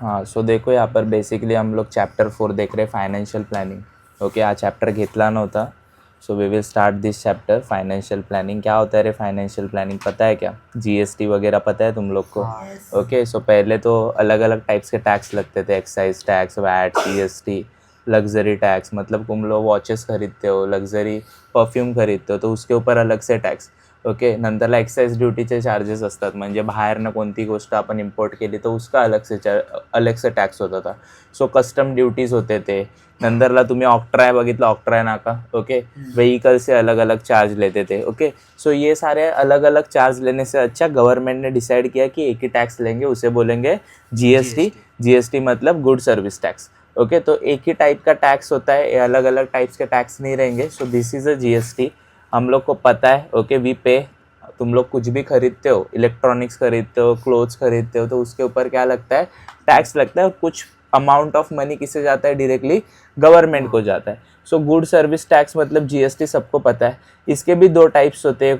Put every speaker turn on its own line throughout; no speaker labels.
हाँ, सो देखो यहाँ पर बेसिकली हम लोग चॅप्टर 4 देख रहे फायनान्शियल प्लॅनिंग. ओके, हा चॅप्टर घेतला नव्हता. So we will start this chapter financial planning. क्या होता है रे फाइनेंशियल प्लानिंग, पता है क्या? जीएसटी वगैरह पता है तुम लोग को? ओके, सो पहले तो अलग अलग टाइप्स के टैक्स लगते थे, excise tax, VAT, GST, luxury tax. मतलब तुम लोग वॉचेस खरीदते हो, लग्जरी परफ्यूम खरीदते हो, तो उसके ऊपर अलग से टॅक्स. ओके, नंतरला एक्साइज ड्युटीचे चार्जेस असतात, म्हणजे बाहेरनं कोणती गोष्ट आपण इम्पोर्ट केली तर उसका अलग से टॅक्स होता था. सो कस्टम ड्यूटीज होते थे. नंतरला तुम्ही ऑक्ट्राय बघितलं, ऑक्ट्राय नाका. ओके, व्हीकल से अलग अलग चार्ज लेते थे. ओके, सो ये सारे अलग अलग चार्ज लेने से अच्छा गवर्नमेंट ने डिसाइड किया कि एक ही टैक्स लेंगे, उसे बोलेंगे जीएसटी. जीएसटी मतलब गुड सर्विस टैक्स. ओके, तो एक ही टाइप का टैक्स होता है, ये अलग अलग टाइप्स के टैक्स नहीं रहेंगे. So this is a GST. हम लोग को पता है. ओके, वी पे. तुम लोग कुछ भी खरीदते हो, इलेक्ट्रॉनिक्स खरीदते हो, क्लोथ्स खरीदते हो, तो उसके ऊपर क्या लगता है? टैक्स लगता है. और कुछ अमाउंट ऑफ मनी किसे जाता है? डायरेक्टली गवर्नमेंट को जाता है. सो गुड सर्विस टैक्स मतलब जीएसटी सबको पता है. इसके भी दो टाइप्स होते हैं.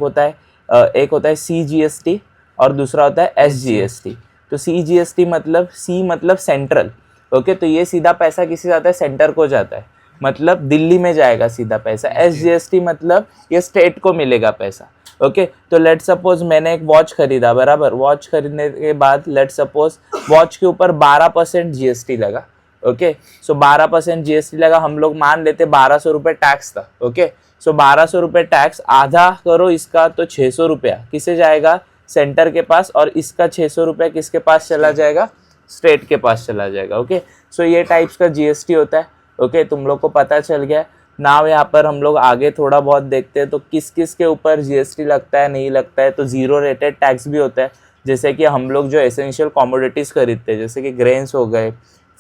एक होता है CGST और दूसरा होता है SGST. तो CGST मतलब C मतलब सेंट्रल. ओके, तो ये सीधा पैसा किसे जाता है? सेंटर को जाता है, मतलब दिल्ली में जाएगा सीधा पैसा. SGST मतलब ये स्टेट को मिलेगा पैसा. ओके, तो लेट सपोज मैंने एक वॉच खरीदा, बराबर. वॉच खरीदने के बाद लेट सपोज वॉच के ऊपर 12% जीएसटी लगा. ओके, सो 12% जीएसटी लगा. हम लोग मान लेते 1200 रुपये टैक्स था. ओके, सो 1200 रुपये टैक्स, आधा करो इसका तो 600 रुपया किसे जाएगा? सेंटर के पास. और इसका 600 रुपया किसके पास चला जाएगा? स्टेट के पास चला जाएगा. ओके, सो ये टाइप्स का जीएसटी होता है. ओके, तुम लोग को पता चल गया. नाउ यहाँ पर हम लोग आगे थोड़ा बहुत देखते हैं, तो किस किस के ऊपर जीएसटी लगता है, नहीं लगता है. तो जीरो रेटेड टैक्स भी होता है. जैसे कि हम लोग जो एसेंशियल कॉमोडिटीज़ खरीदते हैं, जैसे कि ग्रेन्स हो गए,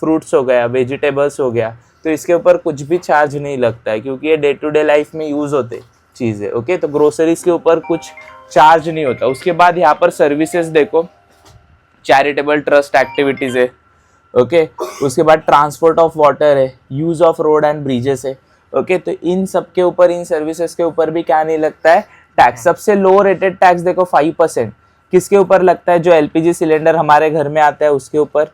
फ्रूट्स हो गया, वेजिटेबल्स हो गया, तो इसके ऊपर कुछ भी चार्ज नहीं लगता है, क्योंकि ये डे टू डे लाइफ में यूज़ होते चीज़ें. ओके, तो ग्रोसरीज के ऊपर कुछ चार्ज नहीं होता. उसके बाद यहाँ पर सर्विसेज देखो, चैरिटेबल ट्रस्ट एक्टिविटीज़ है. ओके, उसके बाद ट्रांसपोर्ट ऑफ वाटर है, use of road and bridges है. ओके, तो इन सब के ऊपर, इन सर्विसेज के ऊपर भी क्या नहीं लगता है? टैक्स. सबसे लो रेटेड टैक्स देखो 5%. किसके ऊपर लगता है? जो एलपीजी सिलेंडर हमारे घर में आता है उसके ऊपर,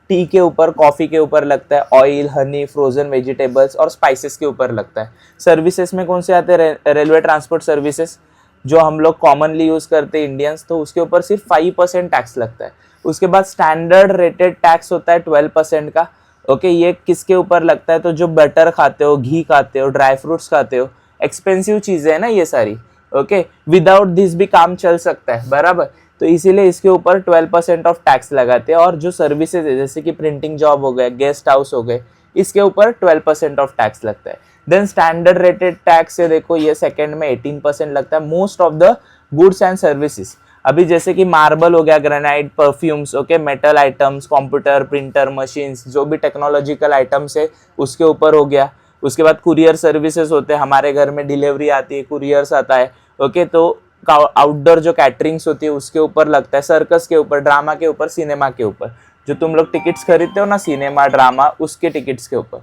टी के ऊपर, कॉफ़ी के ऊपर लगता है, ऑयल, हनी, फ्रोजन वेजिटेबल्स और स्पाइसेस के ऊपर लगता है. सर्विसेज में कौन से आते हैं? रेलवे ट्रांसपोर्ट सर्विसेज जो हम लोग कॉमनली यूज़ करते हैं इंडियंस, तो उसके ऊपर सिर्फ 5% टैक्स लगता है. उसके बाद स्टैंडर्ड रेटेड टैक्स होता है 12% का. ओके, ये किसके ऊपर लगता है? तो जो बटर खाते हो, घी खाते हो, ड्राई फ्रूट्स खाते हो, एक्सपेंसिव चीज़ें हैं ना ये सारी. ओके, विदाउट दिस भी काम चल सकता है, बराबर. तो इसीलिए इसके ऊपर 12% ऑफ टैक्स लगाते हैं. और जो सर्विसेज है, जैसे कि प्रिंटिंग जॉब हो गए, गेस्ट हाउस हो गए, इसके ऊपर 12% ऑफ टैक्स लगता है. देन स्टैंडर्ड रेटेड टैक्स है, देखो ये सेकंड में 18% लगता है. Most of the goods and services, अभी जैसे कि मार्बल हो गया, granite, perfumes, okay, metal items, computer, printer, machines, जो भी टेक्नोलॉजिकल आइटम्स है उसके ऊपर हो गया. उसके बाद कुरियर सर्विसेज होते हैं, हमारे घर में डिलीवरी आती है, कुरियर्स आता है. ओके, तो आउटडोर जो कैटरिंग्स होती है उसके ऊपर लगता है. सर्कस के ऊपर, ड्रामा के ऊपर, सिनेमा के ऊपर, जो तुम लोग टिकट्स खरीदते हो ना, सिनेमा, ड्रामा, उसके टिकट्स के ऊपर.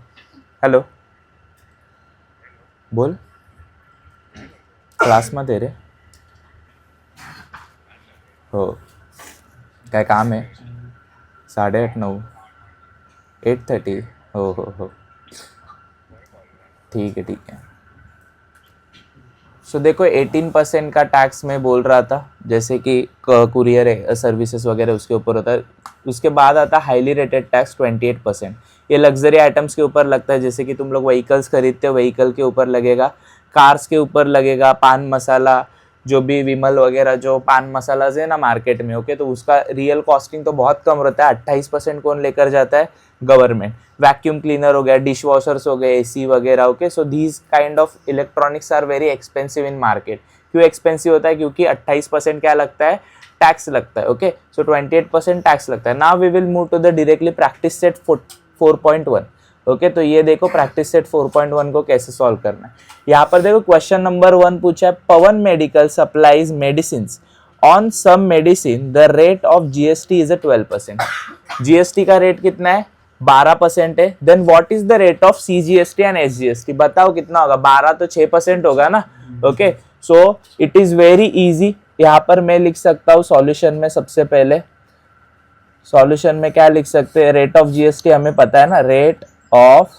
हेलो, बोल. क्लासमध्ये रे. हो, काय काम आहे? 8:30, 9, 8:30. हो. ठीक है. सो देखो 18% का टैक्स मैं बोल रहा था, जैसे कि कुरियर है, सर्विसेज वगैरह उसके ऊपर होता है. उसके बाद आता है हाईली रेटेड टैक्स 28%. ये लग्जरी आइटम्स के ऊपर लगता है, जैसे कि तुम लोग व्हीकल्स खरीदते हो, व्हीकल के ऊपर लगेगा, कार्स के ऊपर लगेगा, पान मसाला, जो भी विमल वगैरह जो पान मसाला है ना मार्केट में. ओके, तो उसका रियल कॉस्टिंग तो बहुत कम रहता है. 28% कौन लेकर जाता है? गवर्नमेंट. वैक्यूम क्लीनर हो गया, डिश वॉशर्स हो गए, एसी वगैरह. Okay, so these kind of electronics are very expensive in market. क्यों एक्सपेंसिव होता है? क्योंकि 28% क्या लगता है? टैक्स लगता है. ओके, सो 28% टैक्स लगता है. Now we will move to the directly practice set 4.1. Okay, तो ये देखो प्रैक्टिस सेट 4.1 को कैसे सॉल्व करना है. यहाँ पर देखो क्वेश्चन नंबर 1 पूछा है, Pawan medical supplies medicine. On some medicine the rate of GST is 12%. GST का रेट कितना है? 12% है. Then what is the rate of CGST and SGST? बताओ कितना होगा? 12 तो 6% होगा ना. Okay, so it is very easy. यहाँ पर मैं लिख सकता हूँ सॉल्यूशन में सबसे पहले सॉल्यूशन में क्या लिख सकते हैं, रेट ऑफ जीएसटी हमें पता है ना, rate of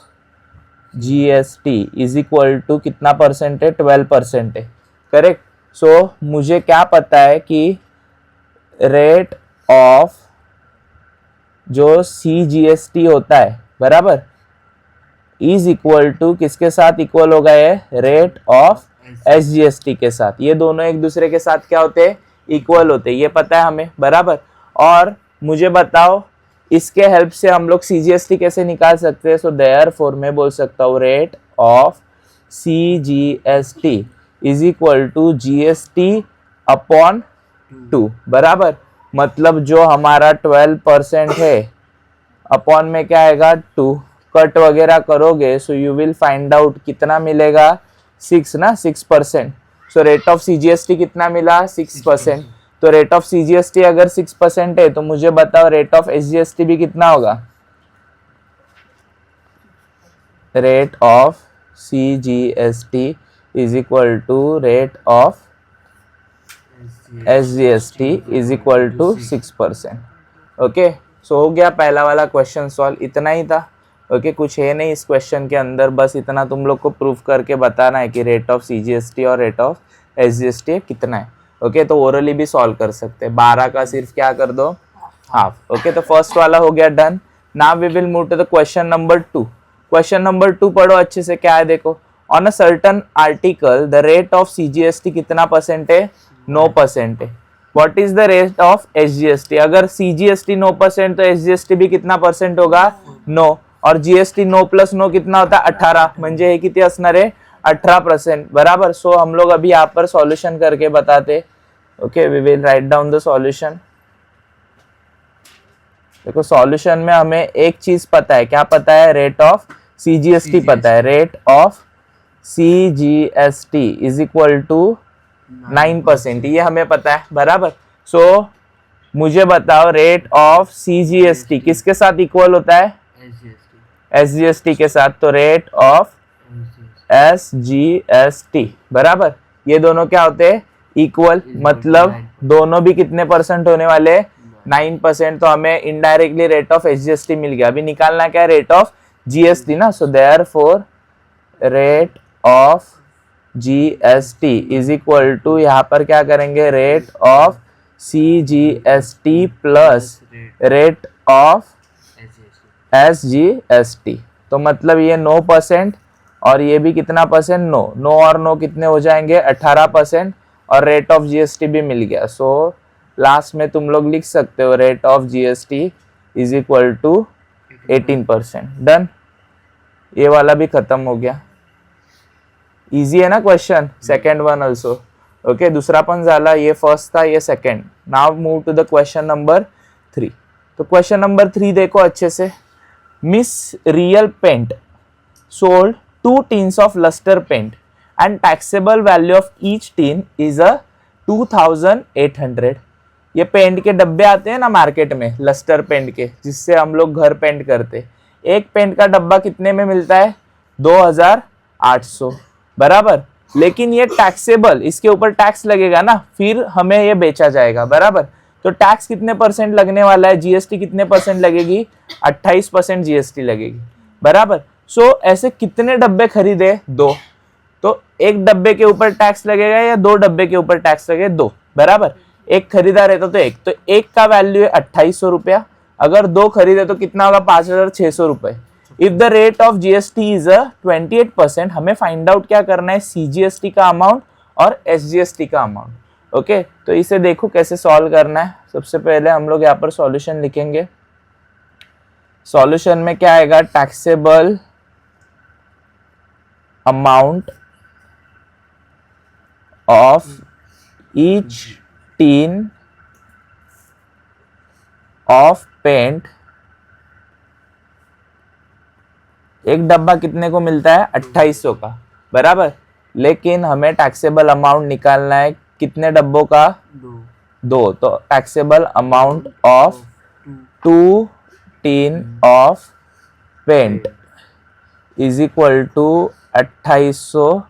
GST is equal to कितना परसेंट है, 12% है, करेक्ट। सो मुझे क्या पता है कि रेट ऑफ जो CGST होता है बराबर इज इक्वल टू किसके साथ इक्वल होगा, ये रेट ऑफ SGST के साथ। ये दोनों एक दूसरे के साथ क्या होते हैं, इक्वल होते हैं, ये पता है हमें बराबर। और मुझे बताओ इसके हेल्प से हम लोग CGST कैसे निकाल सकते हैं। सो देयरफॉर मैं बोल सकता हूँ rate of CGST is equal to GST upon 2 बराबर। मतलब जो हमारा 12% है अपॉन में क्या आएगा 2, कट वगैरह करोगे so you will find out कितना मिलेगा 6 ना, 6%। सो रेट ऑफ CGST कितना मिला 6%। तो रेट ऑफ CGST अगर 6% है तो मुझे बताओ रेट ऑफ SGST भी कितना होगा। Rate of CGST is equal to rate of SGST is equal to 6%। Okay, so हो गया पहला वाला क्वेश्चन सॉल्व, इतना ही था। ओके, कुछ है नहीं इस क्वेश्चन के अंदर, बस इतना तुम लोग को प्रूफ करके बताना है कि रेट ऑफ CGST और रेट ऑफ SGST कितना है। ओके, तो ओरली भी सॉल्व कर सकते हैं, 12 का सिर्फ क्या कर दो, हाफ। ओके, तो फर्स्ट वाला हो गया done. Now we will move to the question number 2। Question number 2 पढ़ो अच्छे से, क्या है देखो। On a certain article the rate of CGST कितना परसेंट है, 9% है। What is the rate of SGST, अगर CGST 9% तो SGST भी कितना परसेंट होगा, 9। और GST 9 प्लस 9 कितना होता है 18, म्हणजे हे किती असणार आहे 18% बराबर। सो हम लोग अभी यहाँ पर सॉल्यूशन करके बताते। Okay, we will write down the solution. देखो सॉल्यूशन में हमें एक चीज पता है, क्या पता है, रेट ऑफ CGST पता है। Rate of CGST is equal to 9%, ये हमें पता है बराबर। सो मुझे बताओ रेट ऑफ CGST किसके साथ इक्वल होता है, SGST के साथ। तो रेट ऑफ SGST बराबर, ये दोनों क्या होते हैं, इक्वल, मतलब दोनों भी कितने परसेंट होने वाले, 9%। तो हमें इनडायरेक्टली रेट ऑफ SGST मिल गया। अभी निकालना क्या है, रेट ऑफ GST ना। So therefore rate of GST is equal to, यहाँ पर क्या करेंगे, rate of CGST plus rate of SGST। तो मतलब ये 9% और ये भी कितना परसेंट, 9। 9 और 9 कितने हो जाएंगे 18%, और रेट ऑफ GST भी मिल गया। सो लास्ट में तुम लोग लिख सकते हो rate of GST is equal to 18%। Done, ये वाला भी खत्म हो गया। इजी है ना question, second one also. Okay, दूसरा पण झाला, ये फर्स्ट था, ये second. Now move to the question number 3। तो क्वेश्चन नंबर 3 देखो अच्छे से। Miss real paint sold 2 tins of lustre paint and taxable value of each tin is 2800। ये पेंट के डब्बे आते हैं ना मार्केट में, लस्टर पेंट के, जिससे हम लोग घर पेंट करते। एक पेंट का डब्बा कितने में मिलता है, 2800 बराबर। लेकिन ये टैक्सेबल, इसके ऊपर टैक्स लगेगा ना, फिर हमें ये बेचा जाएगा बराबर। तो टैक्स कितने परसेंट लगने वाला है, GST कितने परसेंट लगेगी, 28% GST लगेगी बराबर। सो ऐसे कितने डब्बे खरीदे, 2। तो एक डब्बे के ऊपर टैक्स लगेगा या 2 डब्बे के ऊपर टैक्स लगेगा, 2 बराबर। एक खरीदा रहता तो एक, तो एक का वैल्यू है 2800 रुपया। अगर 2 खरीदे तो कितना होगा, 5600 रुपए। If the rate of GST is 28%, हमें फाइंड आउट क्या करना है, CGST का अमाउंट और SGST का अमाउंट। ओके, तो इसे देखो कैसे सॉल्व करना है। सबसे पहले हम लोग यहाँ पर सॉल्यूशन लिखेंगे। सॉल्यूशन में क्या आएगा, taxable amount of each tin of paint. एक डब्बा कितने को मिलता है, 2800 का बराबर। लेकिन हमें टैक्सेबल अमाउंट निकालना है कितने डब्बों का, 2। तो taxable amount of 2 tin of paint is equal to 2800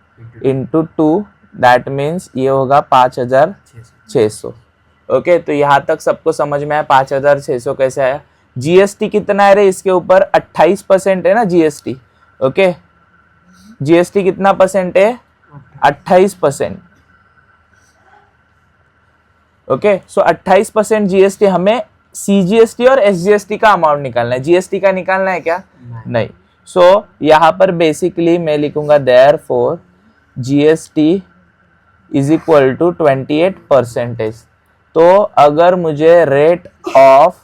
into 2, that means ये होगा 5600 ओके, तो यहाँ तक सबको समझ में आया 5,600 कैसे आया। जीएसटी कितना है रे इसके ऊपर, 28% है ना जीएसटी। ओके, जीएसटी कितना परसेंट है, 28%। ओके, सो 28% जीएसटी, हमें सीजीएसटी और एसजीएसटी का अमाउंट निकालना है। जीएसटी का निकालना है क्या, नहीं। सो यहाँ पर बेसिकली मैं लिखूंगा therefore GST is equal to 28%। तो अगर मुझे रेट ऑफ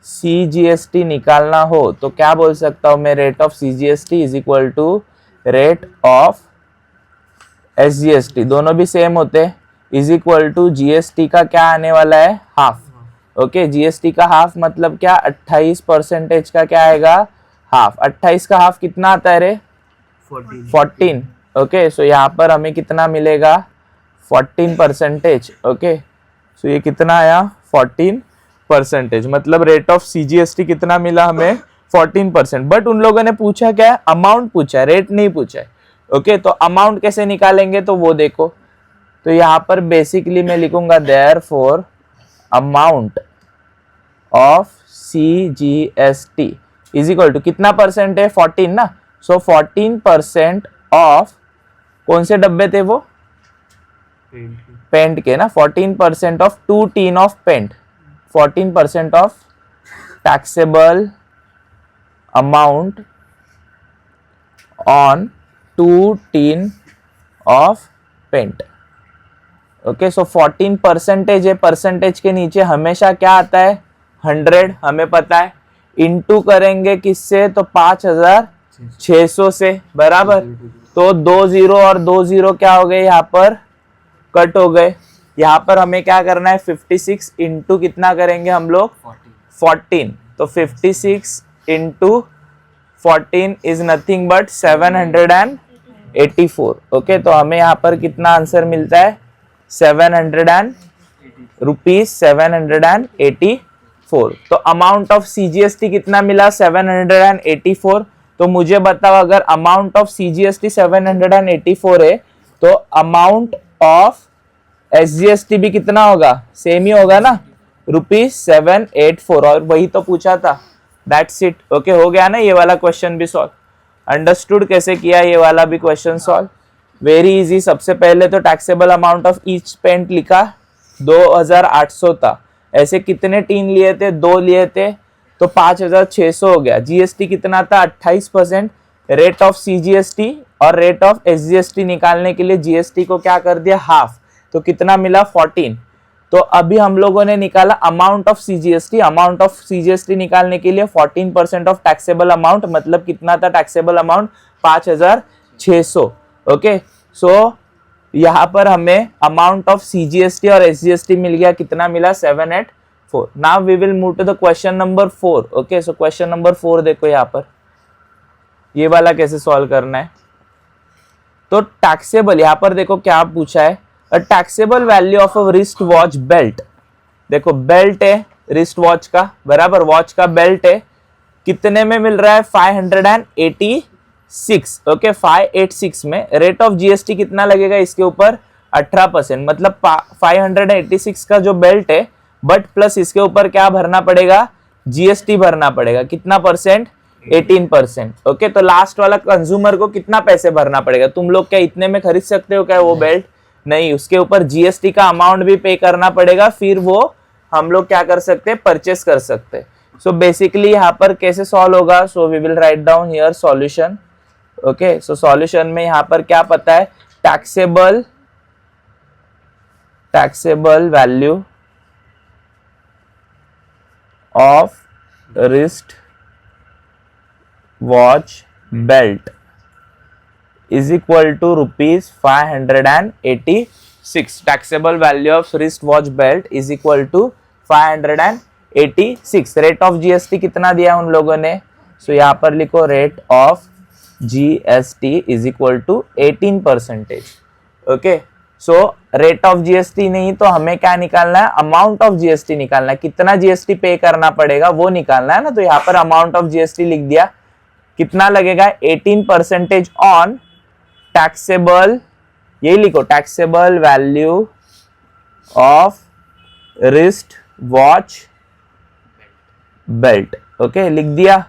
सीजीएसटी निकालना हो तो क्या बोल सकता हूं मैं, rate of CGST is equal to rate of SGST, दोनों भी सेम होते हैं, इज इक्वल टू जीएसटी का क्या आने वाला है, हाफ। ओके, जीएसटी का हाफ मतलब क्या, 28% का क्या आएगा, हाफ। 28 का हाफ कितना आता है रे, 14। ओके, सो यहाँ पर हमें कितना मिलेगा, 14%। ओके, सो ये कितना आया, 14%। मतलब रेट ऑफ सीजीएसटी कितना मिला हमें, 14%। बट उन लोगों ने पूछा क्या है, अमाउंट पूछा है, रेट नहीं पूछा है। ओके, तो अमाउंट कैसे निकालेंगे तो वो देखो। तो यहाँ पर बेसिकली मैं लिखूंगा therefore amount of CGST is equal to कितना परसेंट है, 14 ना। सो 14% ऑफ, कौन से डब्बे थे वो, पेंट के ना, 14% of 2 tin of paint, 14% of taxable amount on 2 tin of paint. Okay, so 14% है, परसेंटेज के नीचे हमेशा क्या आता है, 100, हमें पता है। इंटू करेंगे किससे, तो 5,600 से, बराबर। तो 2 0 और 2 0 क्या हो गए, यहाँ पर कट हो गए। यहाँ पर हमें क्या करना है, 56 इंटू कितना करेंगे हम लोग, 14। तो 56 into 14 is nothing but 784। Okay, तो हमें यहाँ पर कितना आंसर मिलता है, 784। तो अमाउंट ऑफ सीजीएसटी कितना मिला, 784। तो मुझे बताओ, अगर अमाउंट ऑफ सीजीएसटी 784 है तो अमाउंट ऑफ एसजीएसटी भी कितना होगा, सेम ही होगा ना, ₹784। और वही तो पूछा था, दैट्स इट। ओके, हो गया ना ये वाला क्वेश्चन भी सॉल्व। अंडरस्टूड कैसे किया ये वाला भी क्वेश्चन सॉल्व, वेरी इजी। सबसे पहले तो taxable amount of each paint लिखा, 2,800 था। ऐसे कितने टीन लिए थे, 2 लिए थे, तो 5,600 हो गया। जीएसटी कितना था, 28%। रेट ऑफ सीजीएसटी और रेट ऑफ एसजीएसटी निकालने के लिए जीएसटी को क्या कर दिया, हाफ, तो कितना मिला, 14। तो अभी हम लोगों ने निकाला amount of CGST. Amount of CGST निकालने के लिए 14% ऑफ टैक्सेबल अमाउंट, मतलब कितना था टैक्सेबल अमाउंट, 5,600। ओके, सो यहाँ पर हमें अमाउंट ऑफ सीजीएसटी और एसजीएसटी मिल गया, कितना मिला, 784। Now we will move to the question number 4। Okay, so question number 4 देखो, यहाँ पर ये वाला कैसे सॉल्व करना है। तो टैक्सेबल, यहाँ पर देखो क्या पूछा है, a taxable value of a wrist watch belt. देखो बेल्ट है रिस्ट वॉच का, बराबर, वॉच का बेल्ट है, कितने में मिल रहा है, 586। ओके, 586 में रेट ऑफ जीएसटी कितना लगेगा इसके ऊपर, 18%। मतलब 586 का जो बेल्ट है, बट प्लस इसके ऊपर क्या भरना पड़ेगा, जीएसटी भरना पड़ेगा, कितना परसेंट, 18%। ओके, तो लास्ट वाला कंज्यूमर को कितना पैसे भरना पड़ेगा, तुम लोग क्या इतने में खरीद सकते हो क्या वो बेल्ट, नहीं, उसके ऊपर जीएसटी का अमाउंट भी पे करना पड़ेगा, फिर वो हम लोग क्या कर सकते हैं, परचेस कर सकते हैं। सो बेसिकली यहाँ पर कैसे सॉल्व होगा, so we will write down here solution. Okay, so solution में यहाँ पर क्या पता है, taxable value of wrist watch belt is equal to ₹586. Taxable value of wrist watch belt is equal to 586. Rate of GST कितना दिया उन लोगों ने, सो यहाँ पर लिखो rate of GST is equal to 18%। Okay, so rate of GST नहीं तो हमें क्या निकालना है, अमाउंट ऑफ जीएसटी निकालना है, कितना जीएसटी पे करना पड़ेगा वो निकालना है ना। तो यहाँ पर अमाउंट ऑफ जीएसटी लिख दिया, कितना लगेगा, 18% ऑन टैक्सेबल, यही लिखो, taxable value of wrist watch belt. Okay, लिख दिया।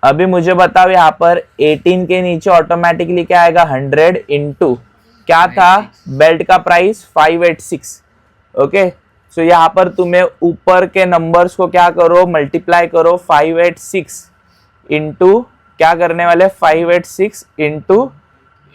अभी मुझे बताओ यहाँ पर 18 के नीचे ऑटोमेटिकली क्या आएगा, 100 इंटू क्या था बेल्ट का प्राइस 586। ओके, सो यहाँ पर तुम्हें ऊपर के नंबर्स को क्या करो, मल्टीप्लाई करो 586 इंटू क्या करने वाले 586 इंटू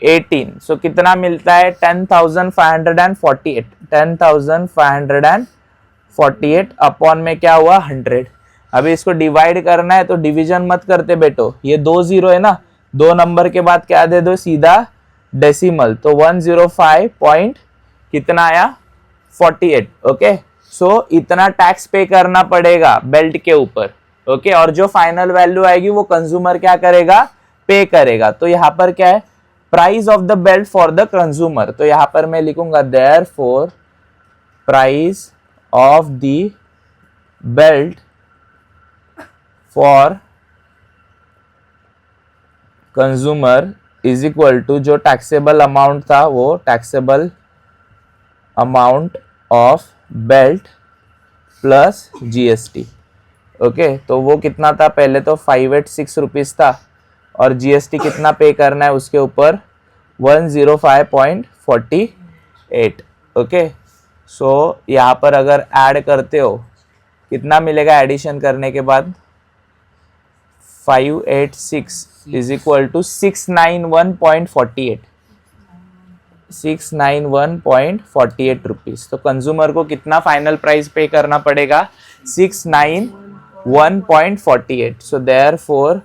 18। सो कितना मिलता है 10,548। 10,548 अपॉन में क्या हुआ 100। अभी इसको डिवाइड करना है तो डिवीजन मत करते बेटो, ये 2 जीरो है ना, 2 नंबर के बाद क्या दे दो सीधा डेसिमल, तो 105 पॉइंट कितना आया 48। ओके, सो इतना टैक्स पे करना पड़ेगा बेल्ट के ऊपर। ओके, और जो फाइनल वैल्यू आएगी वो कंज्यूमर क्या करेगा, पे करेगा। तो यहाँ पर क्या है, price of the belt for the consumer, तो यहाँ पर मैं लिखूंगा therefore price of the belt for consumer is equal to जो टैक्सेबल अमाउंट था वो taxable amount of belt plus GST. Okay, तो वो कितना था, पहले तो 586 रुपीज था और जीएसटी कितना पे करना है उसके ऊपर 105.48। ओके, सो यहाँ पर अगर ऐड करते हो कितना मिलेगा, एडिशन करने के बाद 586 इज इक्वल टू 691.48, 691.48 रुपीज। तो कंज्यूमर को कितना फाइनल प्राइस पे करना पड़ेगा 691.48। So therefore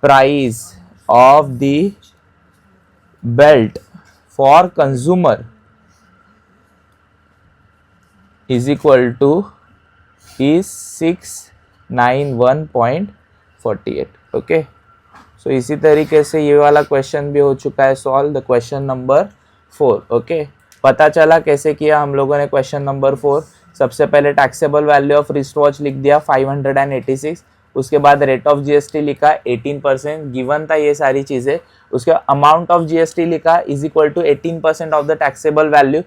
price of the belt for consumer is equal to is 691.48। Okay, so इसी तरीके से ये वाला क्वेश्चन भी हो चुका है solve, the question number 4। Okay, पता चला कैसे किया हम लोगों ने क्वेश्चन नंबर 4। सबसे पहले taxable value of wrist watch लिख दिया 586, उसके बाद रेट ऑफ जीएसटी लिखा 18%, गिवन था ये सारी चीजें। उसके बाद अमाउंट ऑफ जीएसटी लिखा is equal to 18% of the taxable value,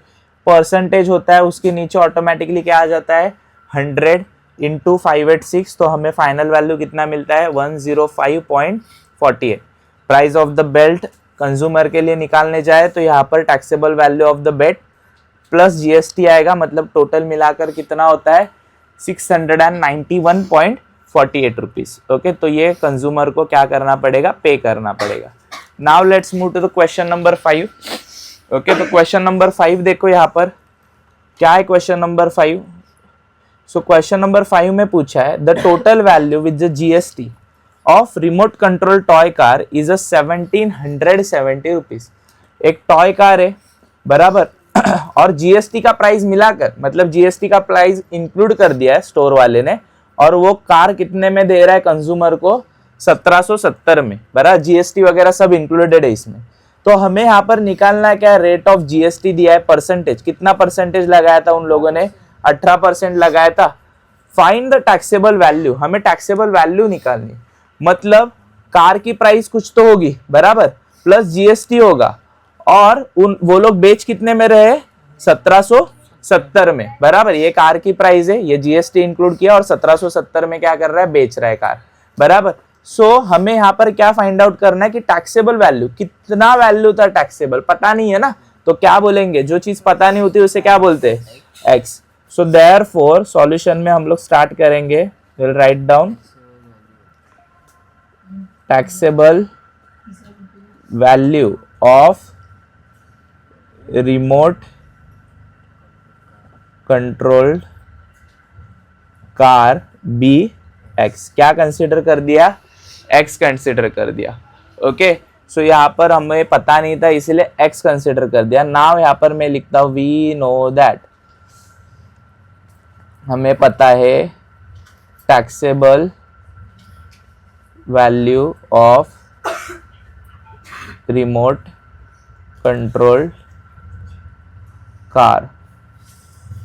percentage होता है उसके नीचे ऑटोमेटिकली क्या आ जाता है 100 इंटू 586, तो हमें फाइनल वैल्यू कितना मिलता है 105.48। Price of the belt consumer के लिए निकालने जाए तो यहाँ पर taxable value of the belt plus GST आएगा, मतलब टोटल मिलाकर कितना होता है 691.48 रुपीज। ओके, तो ये कंज्यूमर को क्या करना पड़ेगा, पे करना पड़ेगा। Now let's move to the question number 5। Okay, तो क्वेश्चन नंबर 5 देखो यहाँ पर क्या है, question number 5। So question number 5 में पूछा है the total value with the GST of remote control toy car is 1770 rupees. एक टॉय कार है बराबर और जीएसटी का प्राइस मिलाकर, मतलब जीएसटी का प्राइस इंक्लूड कर दिया है स्टोर वाले ने, और वो कार कितने में दे रहा है कंज्यूमर को 1770 में, बराबर जीएसटी वगैरह सब इंक्लूडेड है इसमें। तो हमें यहाँ पर निकालना है क्या, रेट ऑफ जीएसटी दिया है, परसेंटेज कितना परसेंटेज लगाया था उन लोगों ने 18% लगाया था। फाइंड द टैक्सेबल वैल्यू, हमें टैक्सेबल वैल्यू निकालनी, मतलब कार की प्राइस कुछ तो होगी बराबर, प्लस जीएसटी होगा, और वो लोग बेच कितने में रहे 1770 में बराबर। ये कार की प्राइस है, ये जीएसटी इंक्लूड किया और 1770 में क्या कर रहा है, बेच रहा है कार बराबर। सो हमें यहाँ पर क्या फाइंड आउट करना है कि टैक्सेबल वैल्यू, कितना वैल्यू था टैक्सेबल, पता नहीं है ना, तो क्या बोलेंगे, जो चीज पता नहीं होती उसे क्या बोलते हैं एक्स। सो देयरफॉर सॉल्यूशन में हम लोग स्टार्ट करेंगे, will write down taxable value of remote controlled car be x. क्या कंसिडर कर दिया, एक्स कंसिडर कर दिया। ओके, सो यहाँ पर हमें पता नहीं था इसलिए एक्स कंसिडर कर दिया। नाउ यहाँ पर मैं लिखता हूं वी नो दैट, हमें पता है taxable value of remote controlled car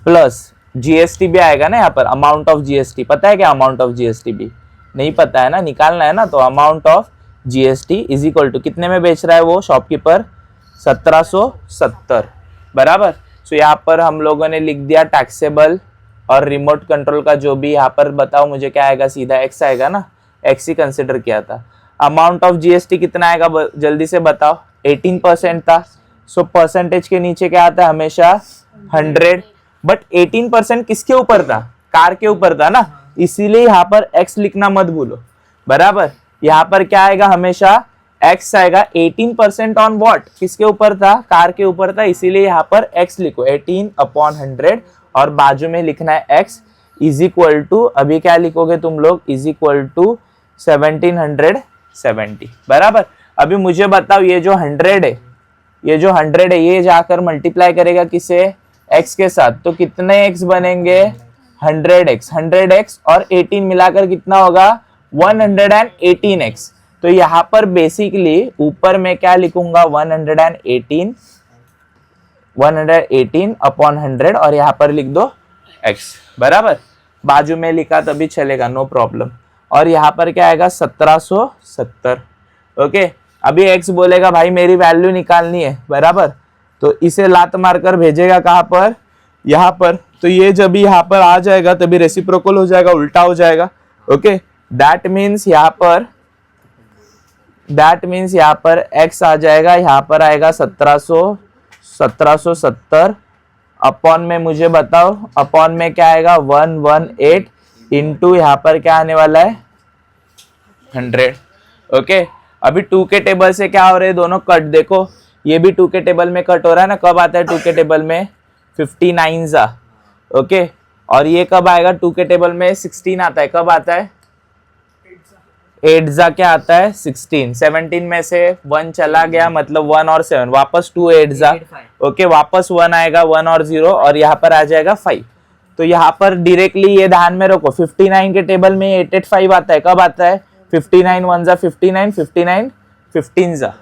plus GST भी आएगा ना यहाँ पर, अमाउंट ऑफ जीएसटी पता है क्या, अमाउंट ऑफ जीएसटी भी नहीं पता है ना, निकालना है ना, तो amount of GST is equal to कितने में बेच रहा है वो शॉपकीपर 1770 बराबर। सो यहाँ पर हम लोगों ने लिख दिया टैक्सेबल और रिमोट कंट्रोल का जो भी, यहाँ पर बताओ मुझे क्या आएगा, सीधा एक्स आएगा ना, एक्स ही कंसिडर किया था। अमाउंट ऑफ जीएसटी कितना आएगा जल्दी से बताओ, 18% था। सो परसेंटेज के नीचे क्या आता है हमेशा 100, बट 18% किसके ऊपर था, कार के ऊपर था ना, इसीलिए यहाँ पर x लिखना मत भूलो, बराबर। यहाँ पर क्या आएगा हमेशा x आएगा 18% ऑन व्हाट, किसके ऊपर था, कार के ऊपर था, इसीलिए यहाँ पर x लिखो 18/100 और बाजू में लिखना है x इज इक्वल टू, अभी क्या लिखोगे तुम लोग, इज इक्वल टू 1770, बराबर। अभी मुझे बताओ ये जो 100 है, ये जो 100 है ये जाकर मल्टीप्लाई करेगा किसे, x के साथ, तो कितने x बनेंगे 100x, 100x और 18 मिलाकर कितना होगा 118x। तो यहाँ पर बेसिकली ऊपर में क्या लिखूंगा 118/100 और यहाँ पर लिख दो x, बराबर। बाजू में लिखा तभी चलेगा, नो प्रॉब्लम। और यहाँ पर क्या आएगा 1770, ओके। अभी x बोलेगा भाई मेरी वैल्यू निकालनी है, बराबर, तो इसे लात मारकर भेजेगा कहाँ पर, यहाँ पर। तो ये जब यहाँ पर आ जाएगा तभी रेसिप्रोकल हो जाएगा, उल्टा हो जाएगा, ओके। दैट मीन्स यहाँ पर x आ जाएगा, यहाँ पर आएगा 1770 अपॉन में, मुझे बताओ अपॉन में क्या आएगा 118 इंटू यहाँ पर क्या आने वाला है 100, ओके। अभी 2 के टेबल से क्या हो रहे हैं दोनों कट, देखो ये भी 2 के टेबल में कट हो रहा है ना, कब आता है 2 के टेबल में 59 जा, ओके। और ये कब आएगा 2 के टेबल में 16 आता है, कब आता है 8 जा क्या आता है 16, 17 में से 1 चला गया मतलब 1 और 7 वापस 2 8 जा, ओके, वापस 1 आएगा 1 और 0 और यहाँ पर आ जाएगा 5। तो यहाँ पर डायरेक्टली ये ध्यान में रखो 59 के टेबल में 885 आता है, कब आता है 59 1 जा 59, 59 15 जा,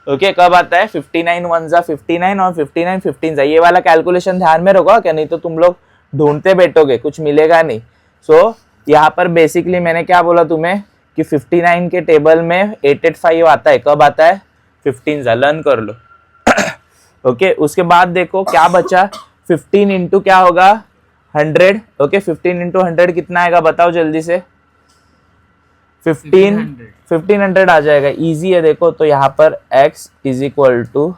ओके, कब आता है 59 1 जा 59 और 59 15 जा। ये वाला कैलकुलेशन ध्यान में रखो क्या, नहीं तो तुम लोग ढूंढते बैठोगे, कुछ मिलेगा नहीं। सो यहाँ पर बेसिकली मैंने क्या बोला तुम्हें कि 59 के टेबल में 885 आता है, कब आता है 15 जा, लर्न कर लो ओके। उसके बाद देखो क्या बचा, 15 इंटू क्या होगा 100, ओके। 15 इंटू 100 कितना आएगा बताओ जल्दी से, 1500 आ जाएगा, इजी है देखो। तो यहाँ पर x इज इक्वल टू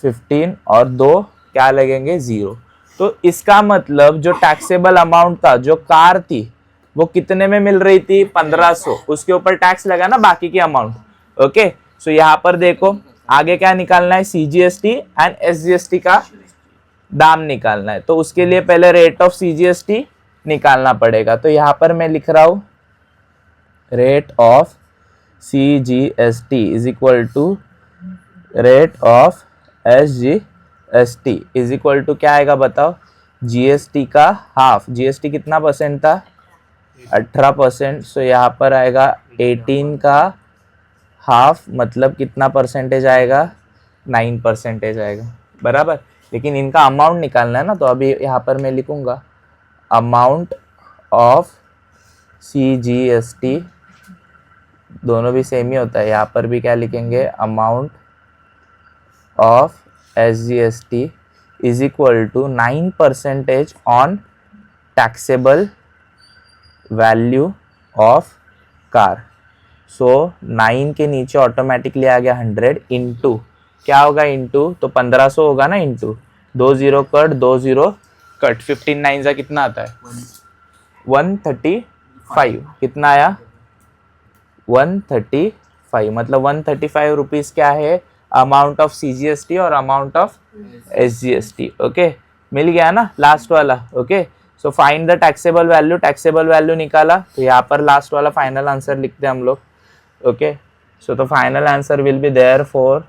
15 और 2 क्या लगेंगे 0। तो इसका मतलब जो टैक्सेबल अमाउंट था, जो कार थी वो कितने में मिल रही थी 1500, उसके ऊपर टैक्स लगा ना बाकी की अमाउंट, ओके। सो यहाँ पर देखो आगे क्या निकालना है, CGST एंड SGST का दाम निकालना है। तो उसके लिए पहले रेट ऑफ CGST निकालना पड़ेगा। तो यहाँ पर मैं लिख रहा हूँ rate of CGST is equal to rate of SGST is equal to क्या आएगा बताओ, GST का हाफ, GST कितना परसेंट था 18%, सो यहाँ पर आएगा 18 का हाफ मतलब कितना परसेंटेज आएगा 9% आएगा, बराबर। लेकिन इनका अमाउंट निकालना है ना, तो अभी यहाँ पर मैं लिखूंगा अमाउंट ऑफ CGST, दोनों भी सेम ही होता है, यहाँ पर भी क्या लिखेंगे amount of SGST is equal to 9% on taxable value of car. So 9 के नीचे ऑटोमेटिकली आ गया 100 इंटू क्या होगा, इंटू तो 1500 होगा ना, इंटू 2 0 कट 2 0 कट 15 9 जा कितना आता है 135, कितना आया 135, मतलब 135 रुपीज़ क्या है अमाउंट ऑफ CGST और अमाउंट ऑफ SGST, ओके। मिल गया ना लास्ट वाला, okay. So find the taxable value, taxable value निकाला, तो यहाँ पर लास्ट वाला फाइनल आंसर लिखते हैं हम लोग, ओके। सो तो final answer will be therefore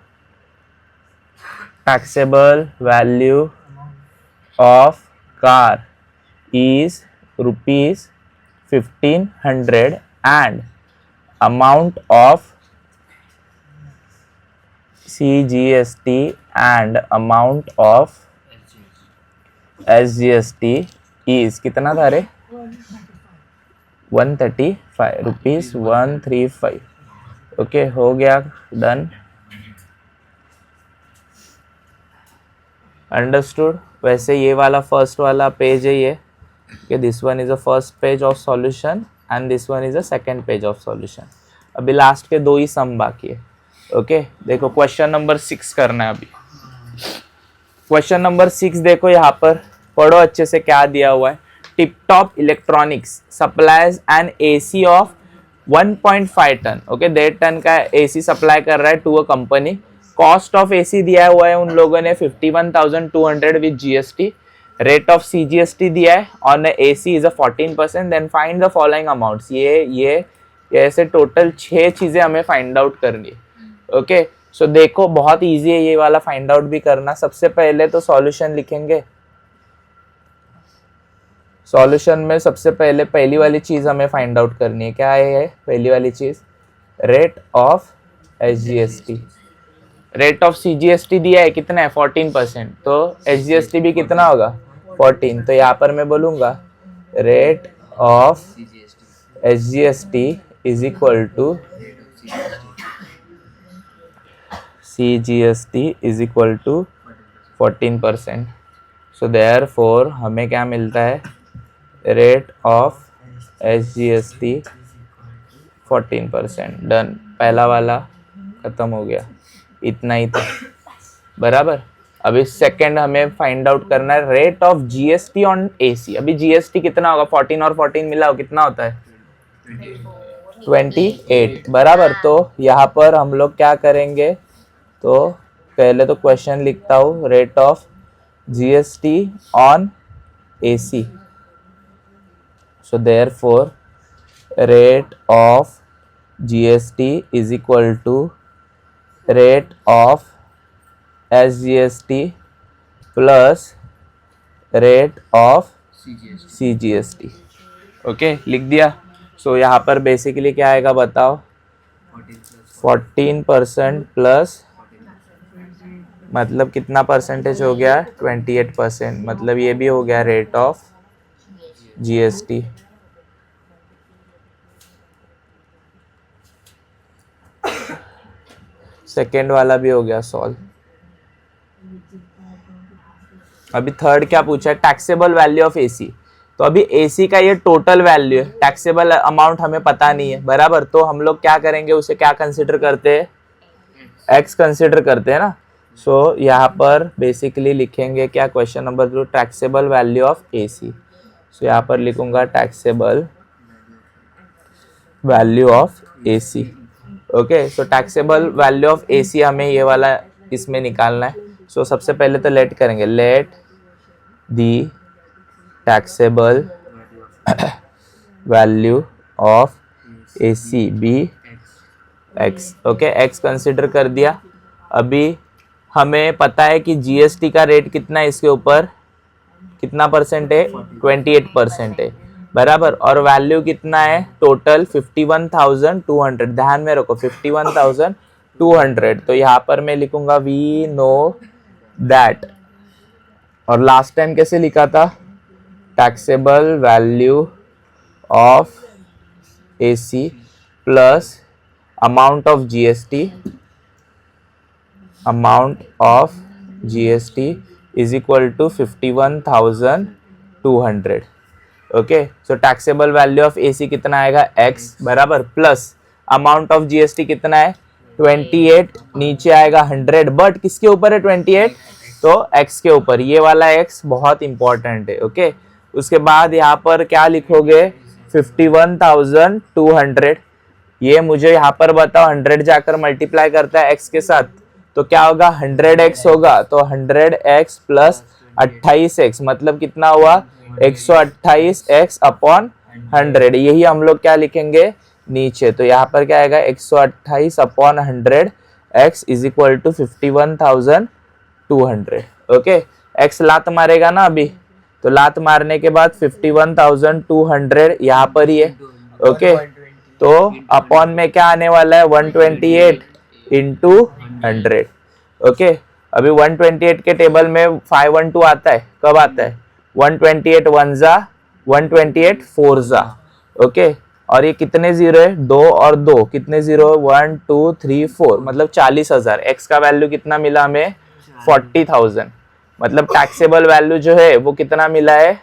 taxable value of car is ₹1500 and amount of CGST and amount of SGST is कितना था रे 135 रुपीज 135, ओके। हो गया डन। अंडरस्टूड। वैसे ये वाला फर्स्ट वाला पेज है ये, कि this one is a first page of solution and this one is a second page of solution. अभी लास्ट के 2 ही सम बाकी है। ओके देखो क्वेश्चन नंबर 6 करना है अभी। क्वेश्चन नंबर 6 देखो यहाँ पर, पढ़ो अच्छे से क्या दिया हुआ है। Tip top electronics supplies an AC of 1.5 ton. Okay 1.5 ton का एसी सप्लाई कर रहा है to a company. Cost of AC दिया हुआ है उन लोगों ने 51,200 with GST. Rate of CGST दिया है on AC is a 14%। Then find the following amounts. ये ऐसे टोटल 6 चीजें हमें फाइंड आउट करनी है। ओके सो देखो बहुत इजी है ये वाला फाइंड आउट भी करना। सबसे पहले तो सॉल्यूशन लिखेंगे। सॉल्यूशन में सबसे पहले पहली वाली चीज हमें फाइंड आउट करनी है। क्या है पहली वाली चीज? Rate of SGST. Rate of CGST दिया है कितना है? 14%। तो एसजीएसटी भी कितना होगा? 14। तो यहाँ पर मैं बोलूंगा rate of SGST is equal to CGST is equal to 14%. So therefore हमें क्या मिलता है? Rate of SGST 14%। डन। पहला वाला खत्म हो गया, इतना ही था बराबर। अभी सेकंड हमें फाइंड आउट करना है rate of GST on AC. अभी जीएसटी कितना होगा? 14 और 14 मिला हो कितना होता है? 28 बराबर। तो यहाँ पर हम लोग क्या करेंगे? तो पहले तो क्वेश्चन लिखता हूँ, rate of GST on AC. So therefore rate of GST is equal to rate of SGST plus rate of CGST. Okay लिख दिया। सो यहाँ पर बेसिकली क्या आएगा बताओ? 14% प्लस मतलब कितना परसेंटेज हो गया? 28%। मतलब ये भी हो गया रेट ऑफ जीएसटी। सेकेंड वाला भी हो गया सॉल्व। अभी थर्ड क्या पूछा है? Taxable value of AC. तो अभी एसी का ये टोटल वैल्यू है, टैक्सेबल अमाउंट हमें पता नहीं है बराबर। तो हम लोग क्या करेंगे? उसे क्या कंसिडर करते हैं? एक्स कंसिडर करते हैं ना। सो यहाँ पर बेसिकली लिखेंगे क्या? Question number 2 taxable value of AC. So यहाँ पर लिखूंगा taxable value of AC. Okay so taxable value of AC हमें ये वाला इसमें निकालना है। सो सबसे पहले तो लेट करेंगे, let the taxable value of AC be x. Okay x consider कर दिया। अभी हमें पता है कि जीएसटी का रेट कितना है इसके ऊपर? कितना परसेंट है? 28% है बराबर। और वैल्यू कितना है टोटल? 51,200। ध्यान में रखो 51,200। तो यहाँ पर मैं लिखूंगा वी नो दैट। और लास्ट टाइम कैसे लिखा था? Taxable value of AC plus amount of GST, amount of GST is equal to 51,200। Okay so taxable value of AC कितना आएगा? एक्स बराबर प्लस अमाउंट ऑफ जीएसटी कितना है? 28। नीचे आएगा 100, बट किसके ऊपर है 28? तो एक्स के ऊपर। ये वाला एक्स बहुत इंपॉर्टेंट है। ओके उसके बाद यहाँ पर क्या लिखोगे? 51,200। ये मुझे यहाँ पर बताओ 100 जाकर मल्टीप्लाई करता है एक्स के साथ तो क्या होगा? 100x होगा। तो 100x प्लस 28x मतलब कितना हुआ? 128x upon 100। यही हम लोग क्या लिखेंगे नीचे। तो यहाँ पर क्या आएगा? 128 upon 100x is equal to 51,200। Okay x लात मारेगा ना अभी, तो लात मारने के बाद 51,200 यहाँ पर ही है। ओके तो अपॉन में क्या आने वाला है? 128 इंटू 100। ओके अभी 128 के टेबल में 512 आता है। कब आता है? 128 1 जा, 128 4 जा। ओके और ये कितने जीरो है? 2 और 2 कितने जीरो? 1 2 3 4 मतलब 40,000। एक्स का वैल्यू कितना मिला हमें? 40,000 मतलब टैक्सेबल वैल्यू जो है वो कितना मिला है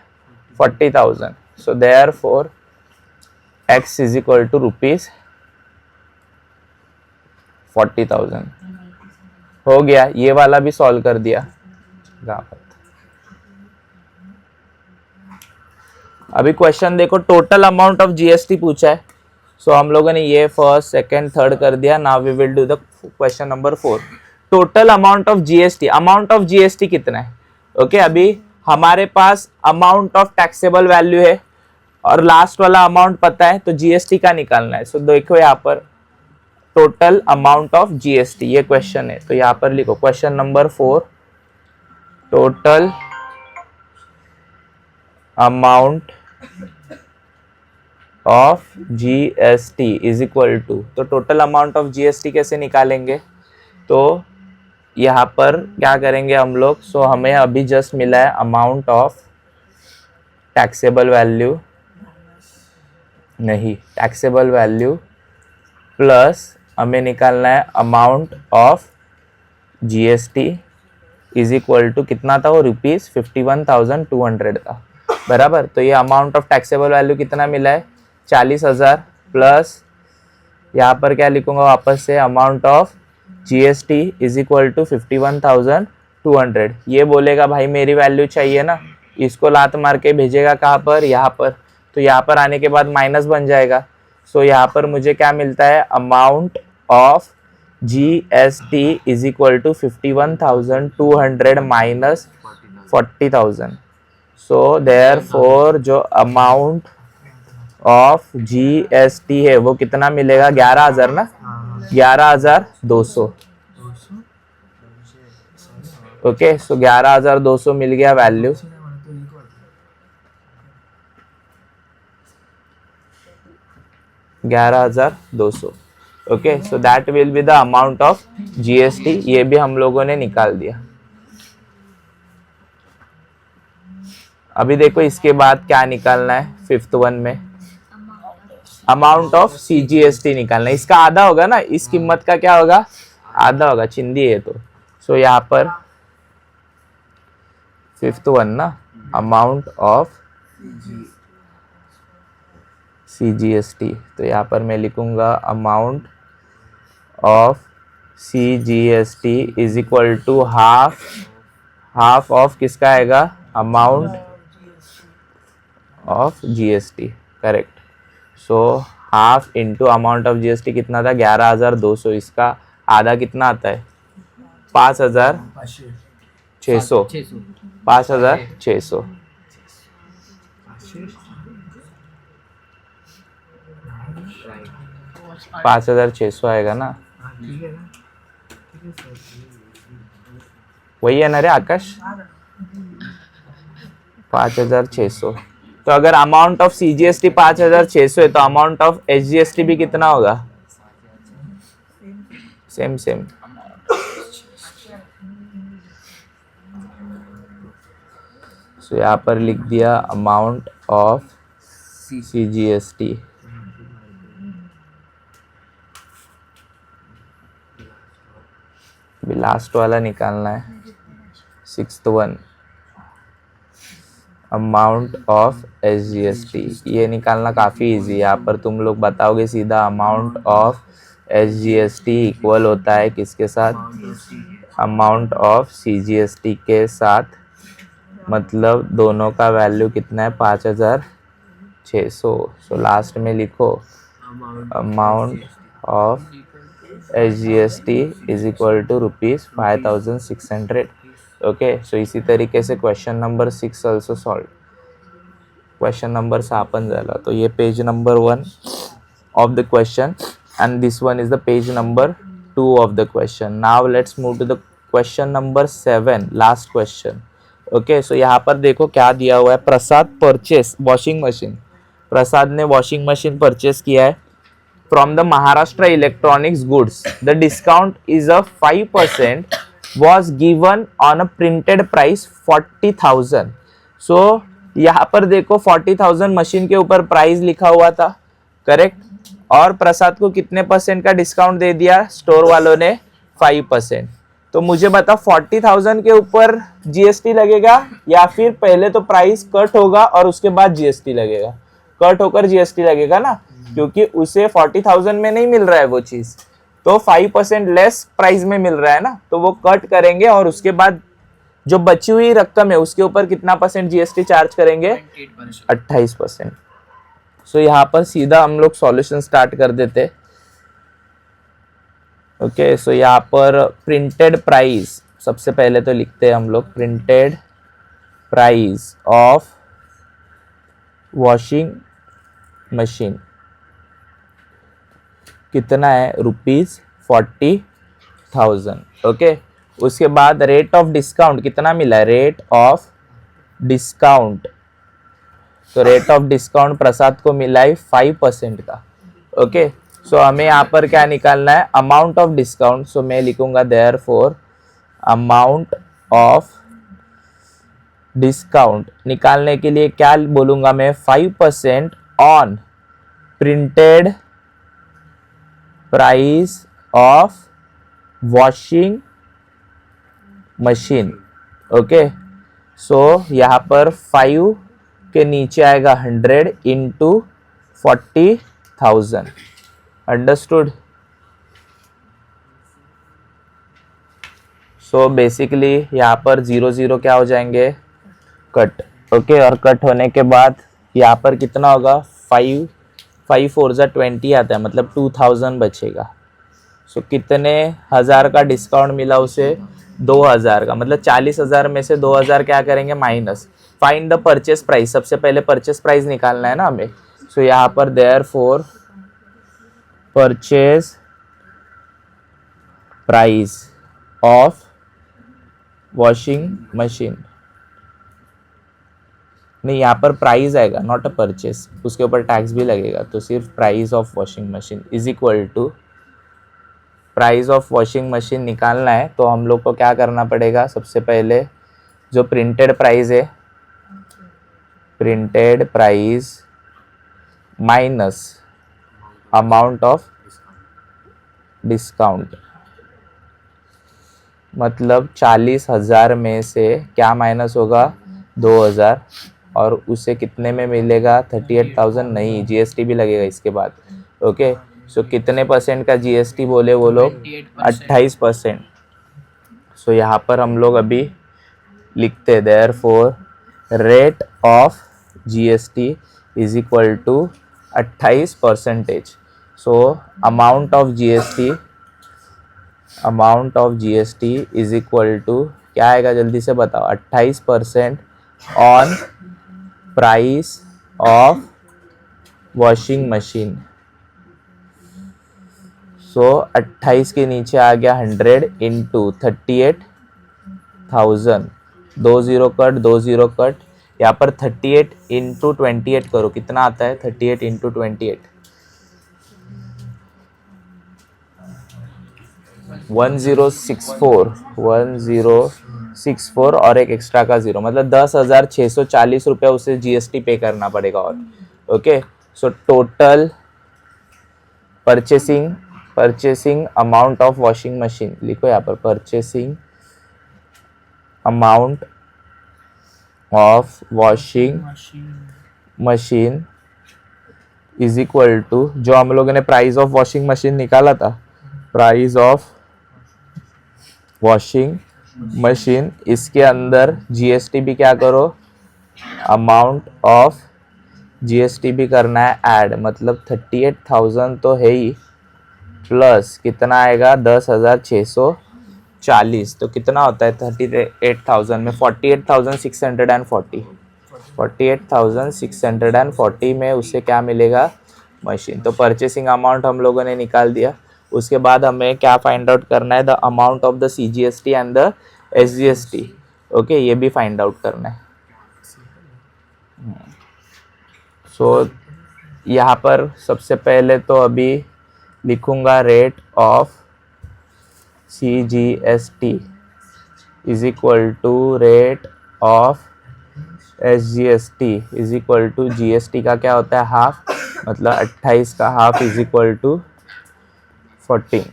40,000. So therefore x is equal to rupees 40,000. हो गया, ये वाला भी सॉल्व कर दिया. अभी क्वेश्चन देखो, टोटल अमाउंट ऑफ जीएसटी पूछा है. सो हम लोगों ने ये फर्स्ट सेकंड थर्ड कर दिया. Now we will do the question number 4. Total amount of GST. Amount of GST कितना है? ओके अभी हमारे पास अमाउंट ऑफ टैक्सेबल वैल्यू है और लास्ट वाला अमाउंट पता है, तो जीएसटी का निकालना है. सो देखो यहाँ पर टोटल अमाउंट ऑफ जीएसटी, ये क्वेश्चन है. तो यहाँ पर लिखो question number 4, total amount of GST is equal to. तो टोटल अमाउंट ऑफ जीएसटी कैसे निकालेंगे? तो यहाँ पर क्या करेंगे हम लोग? सो हमें अभी जस्ट मिला है अमाउंट ऑफ टैक्सेबल वैल्यू, नहीं टैक्सेबल वैल्यू प्लस हमें निकालना है amount of GST is equal to कितना था वो? रुपीज 51,200 था, बराबर. तो ये अमाउंट ऑफ टैक्सेबल वैल्यू कितना मिला है? 40,000 प्लस यहाँ पर क्या लिखूंगा वापस से? Amount of GST is equal to 51,200. ये बोलेगा भाई मेरी वैल्यू चाहिए ना, इसको लात मार के भेजेगा कहाँ पर? यहाँ पर. तो यहाँ पर आने के बाद माइनस बन जाएगा. सो यहाँ पर मुझे क्या मिलता है? Amount of GST is equal to 51,200 minus 40,000. So therefore जो अमाउंट ऑफ जीएसटी है वो कितना मिलेगा? 11,000 ना, 11,200. ओके सो 11,200 मिल गया value. 11,200. Okay so that will be the amount of GST. ये भी हम लोगों ने निकाल दिया. अभी देखो इसके बाद क्या निकालना है? 5th वन में अमाउंट ऑफ सीजीएसटी निकालना है. इसका आधा होगा ना, इस कीमत का क्या होगा? आधा होगा, चिंदी है तो. सो यहाँ पर 5th वन ना, अमाउंट ऑफ सीजीएसटी. तो यहाँ पर मैं लिखूंगा amount of CGST is equal to half of किसका आएगा? Amount of GST, correct. So half into amount of GST कितना था? 11,200. इसका आधा कितना आता है? 5,600. 5,600. 5,600 आएगा ना, वही है ना रे आकाश? 5,600. तो अगर अमाउंट ऑफ सीजीएसटी 5,600 है तो अमाउंट ऑफ एसजीएसटी भी कितना होगा? सेम. सो यहाँ पर लिख दिया अमाउंट ऑफ सीजीएसटी. अभी लास्ट वाला निकालना है, 6th one, amount of SGST. ये निकालना काफ़ी इजी है. यहाँ पर तुम लोग बताओगे सीधा अमाउंट ऑफ एसजीएसटी इक्वल होता है किसके साथ? अमाउंट ऑफ सीजीएसटी के साथ. मतलब दोनों का वैल्यू कितना है? 5,600. सो लास्ट में लिखो amount of SGST is equal to rupees 5,600. Okay so इसी तरीके से question number 6 also solve. Question number 7 झाला. तो ये page number 1 of the question and this one is the page number 2 of the question. Now let's move to the question number 7, last question. Okay, so यहाँ पर देखो क्या दिया हुआ है. प्रसाद परचेस वॉशिंग मशीन. प्रसाद ने वॉशिंग मशीन परचेस किया है from the Maharashtra Electronics Goods. The discount is a 5% was given on a printed price 40,000. So यहाँ पर देखो 40,000 मशीन के ऊपर प्राइस लिखा हुआ था, करेक्ट. और प्रसाद को कितने % का डिस्काउंट दे दिया स्टोर वालों ने? 5%. तो मुझे बता 40,000 के ऊपर जीएसटी लगेगा या फिर पहले तो प्राइस कट होगा और उसके बाद जीएसटी लगेगा? कट होकर जीएसटी लगेगा ना, क्योंकि उसे 40,000 में नहीं मिल रहा है वो चीज, तो 5% लेस प्राइस में मिल रहा है ना, तो वो कट करेंगे और उसके बाद जो बची हुई रकम है उसके ऊपर कितना परसेंट जीएसटी चार्ज करेंगे? 28%। सो यहाँ पर सीधा हम लोग सॉल्यूशन स्टार्ट कर देते। ओके, सो यहाँ पर प्रिंटेड प्राइस सबसे पहले तो लिखते हैं हम लोग, printed price of washing machine कितना है? ₹40,000। ओके, उसके बाद रेट ऑफ डिस्काउंट कितना मिला है? रेट ऑफ डिस्काउंट, तो रेट ऑफ डिस्काउंट प्रसाद को मिला है 5% का। ओके, सो हमें यहाँ पर क्या निकालना है? Amount of discount. सो मैं लिखूंगा देयरफॉर अमाउंट ऑफ डिस्काउंट निकालने के लिए क्या बोलूंगा मैं? 5% on printed price of washing machine. Okay, so यहाँ पर 5 के नीचे आएगा 100 इंटू 40,000। अंडरस्टूड? सो बेसिकली यहाँ पर 0 क्या हो जाएंगे? कट। ओके, और कट होने के बाद यहाँ पर कितना होगा? 5 4 जा 20 आता है, मतलब 2000 बचेगा। सो कितने हजार का डिस्काउंट मिला उसे? 2000 का, मतलब 40,000 में से 2000 क्या करेंगे? Minus. Find the purchase price, सबसे पहले परचेस प्राइस निकालना है ना हमें। सो यहाँ पर therefore purchase price of washing machine, नहीं यहाँ पर प्राइस आएगा, नॉट अ परचेस, उसके ऊपर टैक्स भी लगेगा, तो सिर्फ price of washing machine is equal to price of washing machine निकालना है। तो हम लोग को क्या करना पड़ेगा? सबसे पहले जो प्रिंटेड प्राइस है, printed price minus amount of discount, मतलब 40,000 में से क्या माइनस होगा? 2,000, और उसे कितने में मिलेगा? 38,000 नहीं, जीएसटी भी लगेगा इसके बाद। ओके, सो कितने परसेंट का जीएसटी बोले वो लोग? 28%। सो यहाँ पर हम लोग अभी लिखते therefore rate of GST is equal to 28%। So amount of GST is equal to क्या आएगा? जल्दी से बताओ। 28% on price of washing machine. So 28 के नीचे आ गया 100 इंटू 38,000, 20 कट 20 कट, यहाँ पर 38 इंटू 28 करो, कितना आता है? 38 इंटू 28 1064 और एक एक्स्ट्रा का 0, मतलब 10,640 रुपया उसे जीएसटी पे करना पड़ेगा। और okay, so total purchasing amount of washing machine लिखो यहाँ पर, purchasing amount of washing machine is equal to, जो हम लोगों ने प्राइस ऑफ वॉशिंग मशीन निकाला था, प्राइस ऑफ वॉशिंग मशीन, इसके अंदर जीएसटी भी क्या करो? अमाउंट ऑफ जीएसटी भी करना है ऐड, मतलब 38,000 तो है ही, प्लस कितना आएगा? 10,640, तो कितना होता है 38,000 में? 48,640, 48,640 में उसे क्या मिलेगा? मशीन। तो परचेसिंग अमाउंट हम लोगों ने निकाल दिया। उसके बाद हमें क्या फाइंड आउट करना है? The amount of the CGST and the SGST. Okay, ये भी फाइंड आउट करना है। सो यहाँ पर सबसे पहले तो अभी लिखूंगा rate of CGST is equal to rate of SGST is equal to GST का क्या होता है? हाफ, मतलब 28 का हाफ इज इक्वल टू 14।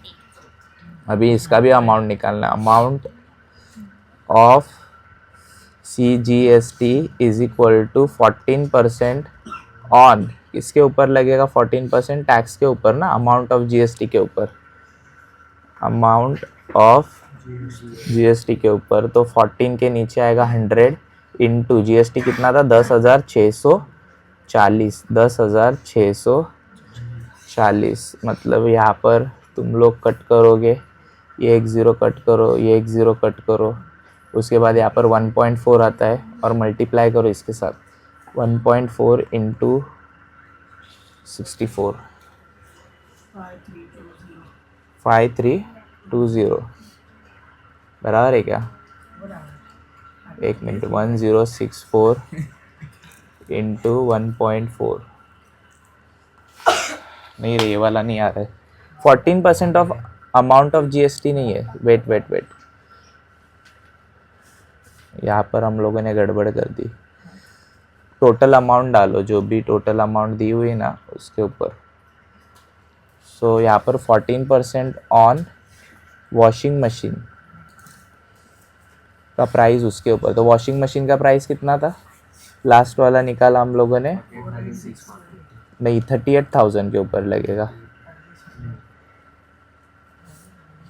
अभी इसका भी अमाउंट निकालना है. Amount of CGST is equal to 14% on, किसके ऊपर लगेगा 14%? टैक्स के ऊपर ना, अमाउंट ऑफ GST के ऊपर, अमाउंट ऑफ GST के ऊपर. तो 14 के नीचे आएगा 100 इंटू GST कितना था? 10,640. 10,640 मतलब यहाँ पर तुम लोग कट करोगे, ये एक ज़ीरो कट करो, ये एक ज़ीरो कट करो, उसके बाद यहाँ पर 1.4 आता है और मल्टीप्लाई करो इसके साथ. 1.4 इंटू 64, 5320 बराबर है क्या? एक मिनट, 1064 इंटू 1.4, नहीं रे, ये वाला नहीं आ रहा है. 14% ऑफ अमाउंट ऑफ GST नहीं है. वेट, यहाँ पर हम लोगों ने गड़बड़ कर दी. टोटल अमाउंट डालो, जो भी टोटल अमाउंट दी हुई ना उसके ऊपर. सो यहाँ पर 14% ऑन वॉशिंग मशीन का प्राइस उसके ऊपर. तो वॉशिंग मशीन का प्राइस कितना था? लास्ट वाला निकाला हम लोगों ने, नहीं 38,000 के ऊपर लगेगा.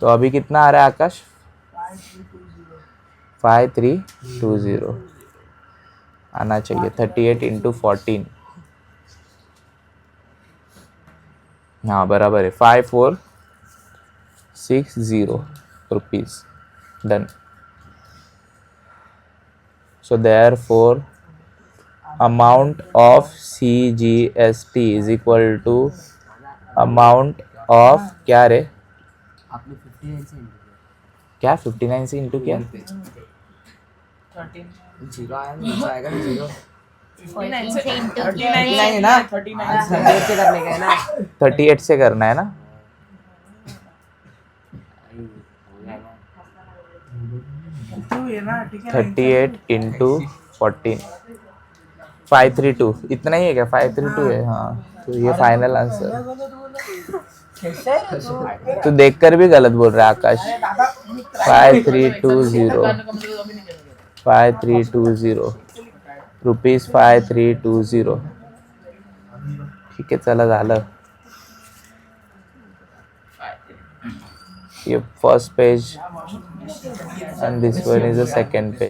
तो अभी कितना आ रहा है आकाश? 5320 आना चाहिए. 38 इंटू 14, हाँ बराबर है. 5460 rupees. Done. So therefore amount of CGST is equal to amount of क्या रे?
आपने 59 से इंटू
क्या 59 से इंटू क्या?
जीरो आया, नीचे आएगा जीरो.
14 से इंटू
39 है ना, 100 से करने का है ना.
38 से करना है ना.
हो गया ना.
38 इंटू 14, 532. इतना ही है क्या? 532 है. हाँ, तो ये फाइनल आंसर. तो देखकर भी गलत बोल रहा है आकाश. 5320 रुपीज. 5320. ठीक आहे, चला झालं. ये first page and this one is the second page.